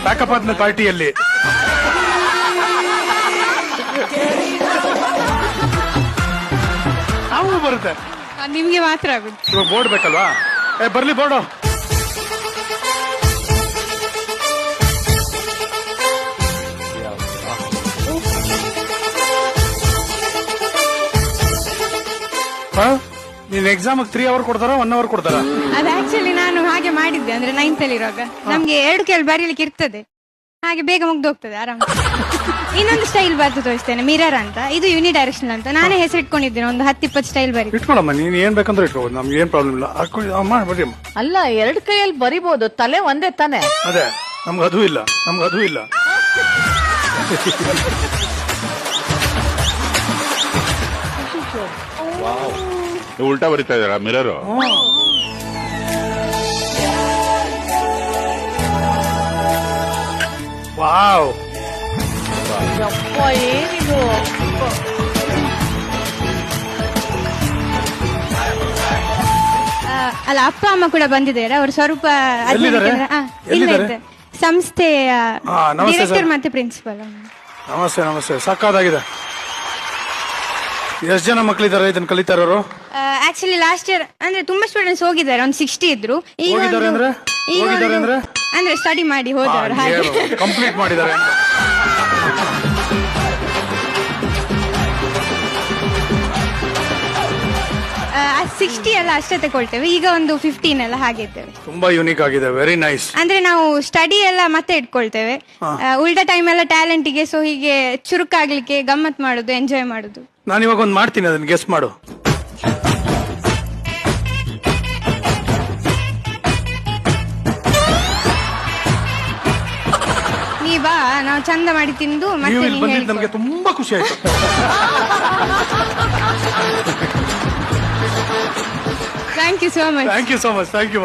Pack up ಆದ್ಮೇಲೆ ಪಾರ್ಟಿಯಲ್ಲಿ ನಾವು ಬರುತ್ತೆ. ನಿಮ್ಗೆ ಮಾತ್ರ ಆಗುತ್ತೆ. ಇವಾಗ ಬೋರ್ಡ್ ಬೇಕಲ್ವಾ? ಬರ್ಲಿ ಬೋರ್ಡು. ನೀನ್ ಎಕ್ಸಾಮ್ 3 ಅವರ್ ಕೊಡ್ತಾರ 1 ಅವರ್ ಕೊಡ್ತಾರ? ಅದು ಆಕ್ಚುಲಿ ನಾನು ಹಾಗೆ ಮಾಡಿದ್ದೆ, ಅಂದ್ರೆ 9th ಅಲ್ಲಿ ಇರುವಾಗ ನಮ್ಗೆ 2 ಕೇಳಿ ಬರೀಲಿಕ್ಕೆ ಇರ್ತದೆ, ಹಾಗೆ ಬೇಗ ಮುಗ್ದೋಗ್ತದೆ ಆರಾಮ. ಇನ್ನೊಂದು ಸ್ಟೈಲ್ ಬರ್ದು ತೋರಿಸ್ತೇನೆ, ಮಿರರ್ ಅಂತ. ಇದು ಯೂನಿ ಡೈರೆಕ್ಷನ್ ಅಂತ ನಾನೇ ಹೆಸರಿಟ್ಕೊಂಡಿದ್ದೇನೆ. ಒಂದು 10-20 ಸ್ಟೈಲ್ ಬರೀ ಇಟ್ಕೊಳಮ್ಮ, ನೀನ್ ಏನ್ ಬೇಕಂದ್ರೆ ಇಟ್ಕೋಬಹುದು, ನಮ್ಗೆ ಏನ್ ಪ್ರಾಬ್ಲಮ್ ಇಲ್ಲ. ಬರ್ರಿ ಅಮ್ಮ. ಅಲ್ಲ, 2 ಕೈಯಲ್ಲಿ ಬರಿಬಹುದು, ತಲೆ ಒಂದೇ ತಾನೆ. ಅದೇ, ನಮ್ಗೆ ಅದು ಇಲ್ಲ. ಉಲ್ಟಾ ಬರಿತಾ ಇದಾರ ಮಿರರ್? ವಾವ್, ಏನಿದು? ಅಲ್ಲ, ಅಪ್ಪ ಅಮ್ಮ ಕೂಡ ಬಂದಿದ್ದಾರೆ. ಅವರು ಸ್ವಲ್ಪ ಎಲ್ಲಿದ್ದಾರೆ? ಇಲ್ಲ ಇದ್ದಾರೆ. ಸಂಸ್ಥೆಯ ನಮಸ್ತೆ ಡೈರೆಕ್ಟರ್ ಸರ್. ಮತ್ತೆ ಪ್ರಿನ್ಸಿಪಲ್. ನಮಸ್ತೆ. ಸಾಕಾಗಿದೆ. ಎಷ್ಟು ಜನ ಮಕ್ಕಳಿದ್ದಾರೆ ಇದನ್ನ ಕಲಿತಾ ಇರೋರು? ಆಕ್ಚುಲಿ ಲಾಸ್ಟ್ ಇಯರ್ ಅಂದ್ರೆ ತುಂಬಾ ಸ್ಟೂಡೆಂಟ್ಸ್ ಹೋಗಿದ್ದಾರೆ, ಒಂದು 60 ಇದ್ರು. ಹೋಗಿದ್ದಾರೆ ಅಂದ್ರೆ ಅಂದ್ರೆ ಸ್ಟಡಿ ಮಾಡಿ ಹೋದವರು ಹಾಗೆ ಕಂಪ್ಲೀಟ್ ಮಾಡಿದ್ದಾರೆ. ಆ 60 ಎಲ್ಲ ಅಷ್ಟೇ ತಗೊಳ್ತೇವೆ. ಈಗ ಒಂದು 15 ಎಲ್ಲ ಹಾಗೆ ಇದ್ದೇವೆ. ತುಂಬಾ ಯೂನಿಕ್ ಆಗಿದೆ, ವೆರಿ ನೈಸ್. ಅಂದ್ರೆ ನಾವು ಸ್ಟಡಿ ಎಲ್ಲ ಮತ್ತೆ ಇಟ್ಕೊಳ್ತೇವೆ, ಉಲ್ಟಾ ಟೈಮ್ ಎಲ್ಲ ಟ್ಯಾಲೆಂಟಿಗೆ. ಸೊ ಹೀಗೆ ಚುರುಕಾಗ್ಲಿಕ್ಕೆ, ಗಮ್ಮತ್ ಮಾಡುದು, ಎಂಜಾಯ್ ಮಾಡುದು. ನಾನು ಇವಾಗ ಒಂದು ಮಾಡ್ತೀನಿ, ಅದನ್ನ ಗೆಸ್ ಮಾಡು. ನೀ ಬಾ, ನಾವು ಚಂದ ಮಾಡಿ ತಿಂದು ನೀವು ಮತ್ತೆ ಇಲ್ಲಿ ಬಂದಿದ್ದು ನಮಗೆ ತುಂಬಾ ಖುಷಿ ಆಯ್ತು. Thank you so much. Thank you.